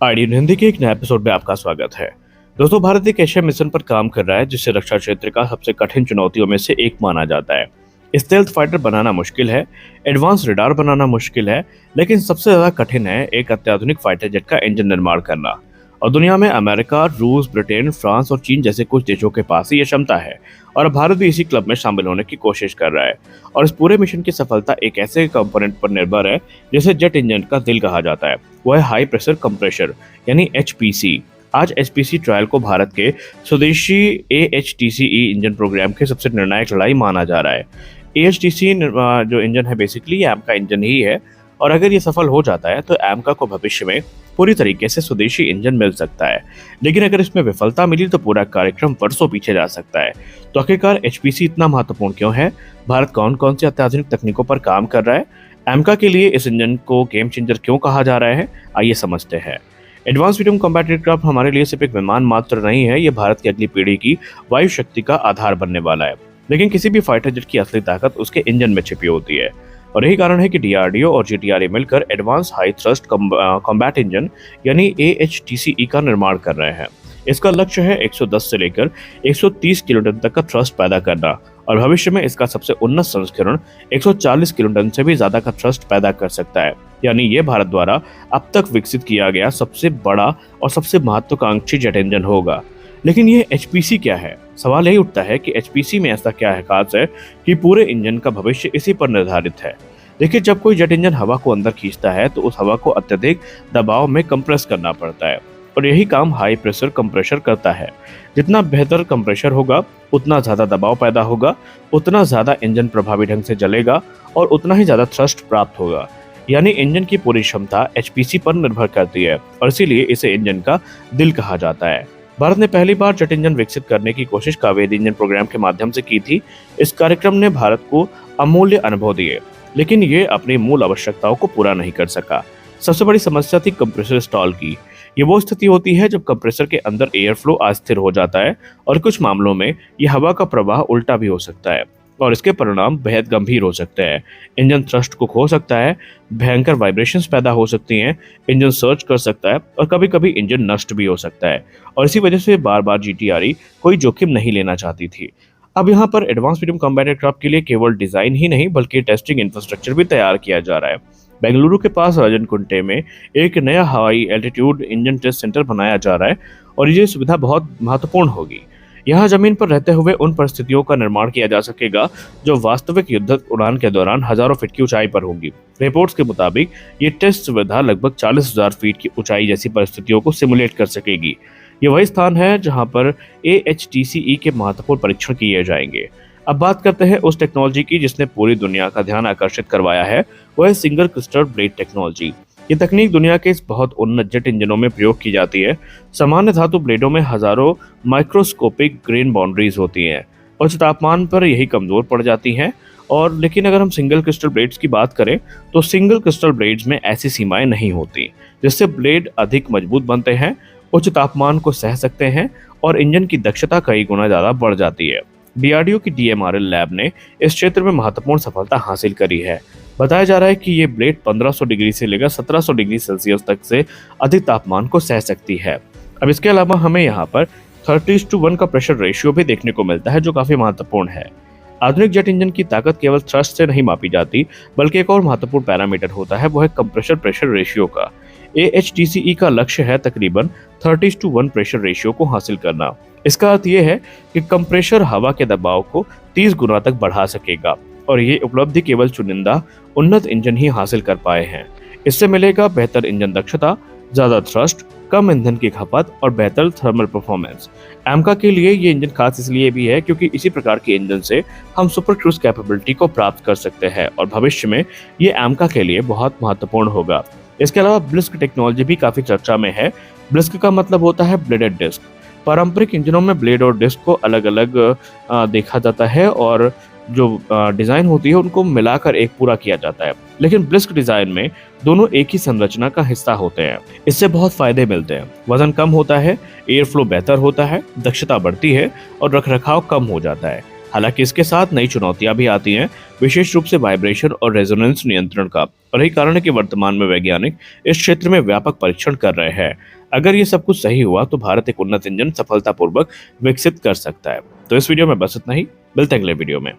ID Hindi के एक नए एपिसोड में आपका स्वागत है। दोस्तों, भारत एक ऐसे मिशन पर काम कर रहा है जिसे रक्षा क्षेत्र का सबसे कठिन चुनौतियों में से एक माना जाता है। स्टेल्थ फाइटर बनाना मुश्किल है, एडवांस रडार बनाना मुश्किल है, लेकिन सबसे ज्यादा कठिन है एक अत्याधुनिक फाइटर जेट का इंजन निर्माण करना। और दुनिया में अमेरिका, रूस, ब्रिटेन, फ्रांस और चीन जैसे कुछ देशों के पास ही ये क्षमता है, और भारत भी इसी क्लब में शामिल होने की कोशिश कर रहा है। और इस पूरे मिशन की सफलता एक ऐसे कंपोनेंट पर निर्भर है जिसे जेट इंजन का दिल कहा जाता है। वो है हाई प्रेशर कंप्रेशर यानी HPC। आज HPC ट्रायल को भारत के स्वदेशी AHTCE इंजन प्रोग्राम के सबसे निर्णायक लड़ाई माना जा रहा है। AHTC जो इंजन है बेसिकली एम का इंजन ही है, और अगर ये सफल हो जाता है तो एमका को भविष्य में पूरी तरीके से स्वदेशी इंजन मिल सकता है। लेकिन अगर इसमें विफलता मिली तो पूरा कार्यक्रम वर्षों पीछे जा सकता है। तो आखिरकार HPC इतना महत्वपूर्ण क्यों है? भारत कौन कौन सी अत्याधुनिक तकनीकों पर काम कर रहा है? एमका के लिए इस इंजन को गेम चेंजर क्यों कहा जा रहा है? आइए समझते हैं। एडवांस मीडियम कॉम्बैट एयरक्राफ्ट हमारे लिए सिर्फ एक विमान मात्र नहीं है, ये भारत की अगली पीढ़ी की वायु शक्ति का आधार बनने वाला है। लेकिन किसी भी फाइटर जेट की असली ताकत उसके इंजन में छिपी होती है, और यही कारण है कि DRDO और GTRA मिलकर advance high thrust combat engine यानी AHTCE का निर्माण कर रहे हैं। इसका लक्ष्य है 110 से लेकर 130 किलोटन तक का थ्रस्ट पैदा करना, और भविष्य में इसका सबसे उन्नत संस्करण 140 किलोटन से भी ज्यादा का थ्रस्ट पैदा कर सकता है। यानी ये भारत द्वारा अब तक विकसित किया गया सबसे बड़ा और सबसे महत्वाकांक्षी जेट इंजन होगा। लेकिन ये HPC क्या है? सवाल यही उठता है कि HPC में ऐसा क्या है खास है कि पूरे इंजन का भविष्य इसी पर निर्धारित है। देखिए, जब कोई जेट इंजन हवा को अंदर खींचता है तो उस हवा को अत्यधिक दबाव में कंप्रेस करना पड़ता है, और यही काम हाई प्रेशर कंप्रेशर करता है। जितना बेहतर कंप्रेशर होगा उतना ज्यादा दबाव पैदा होगा, उतना ज्यादा इंजन प्रभावी ढंग से जलेगा और उतना ही ज्यादा थ्रस्ट प्राप्त होगा। यानी इंजन की पूरी क्षमता HPC पर निर्भर करती है, और इसीलिए इसे इंजन का दिल कहा जाता है। भारत ने पहली बार जेट इंजन विकसित करने की कोशिश कावेरी इंजन प्रोग्राम के माध्यम से की थी। इस कार्यक्रम ने भारत को अमूल्य अनुभव दिए, लेकिन ये अपनी मूल आवश्यकताओं को पूरा नहीं कर सका। सबसे बड़ी समस्या थी कंप्रेसर स्टॉल की। ये वो स्थिति होती है जब कंप्रेसर के अंदर एयर फ्लो अस्थिर हो जाता है, और कुछ मामलों में ये हवा का प्रवाह उल्टा भी हो सकता है, और इसके परिणाम बेहद गंभीर हो सकते हैं। इंजन थ्रस्ट को खो सकता है, भयंकर वाइब्रेशंस पैदा हो सकती हैं, इंजन सर्ज कर सकता है, और कभी कभी इंजन नष्ट भी हो सकता है। और इसी वजह से बार बार GTRA कोई जोखिम नहीं लेना चाहती थी। अब यहाँ पर एडवांस मीडियम कॉम्बैट एयरक्राफ्ट के लिए केवल डिजाइन ही नहीं बल्कि टेस्टिंग इंफ्रास्ट्रक्चर भी तैयार किया जा रहा है। बेंगलुरु के पास राजनकुंटे में एक नया हवाई एल्टीट्यूड इंजन टेस्ट सेंटर बनाया जा रहा है, और ये सुविधा बहुत महत्वपूर्ण होगी। यहाँ जमीन पर रहते हुए उन परिस्थितियों का निर्माण किया जा सकेगा जो वास्तविक युद्ध उड़ान के दौरान हजारों फीट की ऊंचाई पर होंगी। रिपोर्ट्स के मुताबिक ये टेस्ट सुविधा लगभग 40,000 फीट की ऊंचाई जैसी परिस्थितियों को सिमुलेट कर सकेगी। ये वही स्थान है जहाँ पर AHTCE के महत्वपूर्ण परीक्षण किए जाएंगे। अब बात करते हैं उस टेक्नोलॉजी की जिसने पूरी दुनिया का ध्यान आकर्षित करवाया है। वो है सिंगल क्रिस्टल ब्लेड टेक्नोलॉजी। ये तकनीक दुनिया के इस बहुत उन्नत जेट इंजनों में प्रयोग की जाती है। सामान्य धातु ब्लेडों में हजारों माइक्रोस्कोपिक ग्रेन बाउंड्रीज होती हैं, उच्च तापमान पर यही कमजोर पड़ जाती हैं। और लेकिन अगर हम सिंगल क्रिस्टल ब्लेड्स की बात करें तो सिंगल क्रिस्टल ब्लेड्स में ऐसी सीमाएं नहीं होती, जिससे ब्लेड अधिक मजबूत बनते हैं, उच्च तापमान को सह सकते हैं, और इंजन की दक्षता कई गुना ज्यादा बढ़ जाती है। DRDO की DMRL लैब ने इस क्षेत्र में महत्वपूर्ण सफलता हासिल करी है। बताया जा रहा है कि ये ब्लेड 1500 डिग्री से लेकर 1700 डिग्री सेल्सियस तक से अधिक तापमान को सह सकती है। अब इसके अलावा हमें यहाँ पर 30:1 का प्रेशर रेशियो भी देखने को मिलता है, जो काफी महत्वपूर्ण है। आधुनिक जेट इंजन की ताकत केवल थ्रस्ट से नहीं मापी जाती, बल्कि एक और महत्वपूर्ण पैरामीटर होता है, वो है कंप्रेशर प्रेशर रेशियो का। AHTCE का लक्ष्य है तकरीबन 30:1 प्रेशर रेशियो को हासिल करना। इसका अर्थ यह है कि कंप्रेशर हवा के दबाव को 30 गुना तक बढ़ा सकेगा, और ये उपलब्धि केवल चुनिंदा उन्नत इंजन ही हासिल कर पाए हैं। इससे मिलेगा बेहतर इंजन दक्षता, ज्यादा थ्रस्ट, कम ईंधन की खपत और बेहतर थर्मल परफॉर्मेंस। एमका के लिए ये इंजन खास इसलिए भी है क्योंकि इसी प्रकार के इंजन से हम सुपर क्रूज कैपेबिलिटी को प्राप्त कर सकते हैं, और भविष्य में ये एमका के लिए बहुत महत्वपूर्ण होगा। इसके अलावा ब्लिस्क टेक्नोलॉजी भी काफी चर्चा में है। ब्लिस्क का मतलब होता है ब्लेडेड डिस्क। पारंपरिक इंजनों में ब्लेड और डिस्क को अलग अलग देखा जाता है, और जो डिजाइन होती है उनको मिलाकर एक पूरा किया जाता है। लेकिन ब्लिस्क डिजाइन में दोनों एक ही संरचना का हिस्सा होते हैं। इससे बहुत फायदे मिलते हैं। वजन कम होता है, एयर फ्लो बेहतर होता है, दक्षता बढ़ती है, और रखरखाव कम हो जाता है। हालांकि इसके साथ नई चुनौतियां भी आती हैं, विशेष रूप से वाइब्रेशन और रेजोनेंस नियंत्रण का। और यही कारण है कि वर्तमान में वैज्ञानिक इस क्षेत्र में व्यापक परीक्षण कर रहे हैं। अगर ये सब कुछ सही हुआ तो भारत एक उन्नत इंजन सफलतापूर्वक विकसित कर सकता है। तो इस वीडियो में बस इतना ही, मिलते हैं अगले वीडियो में।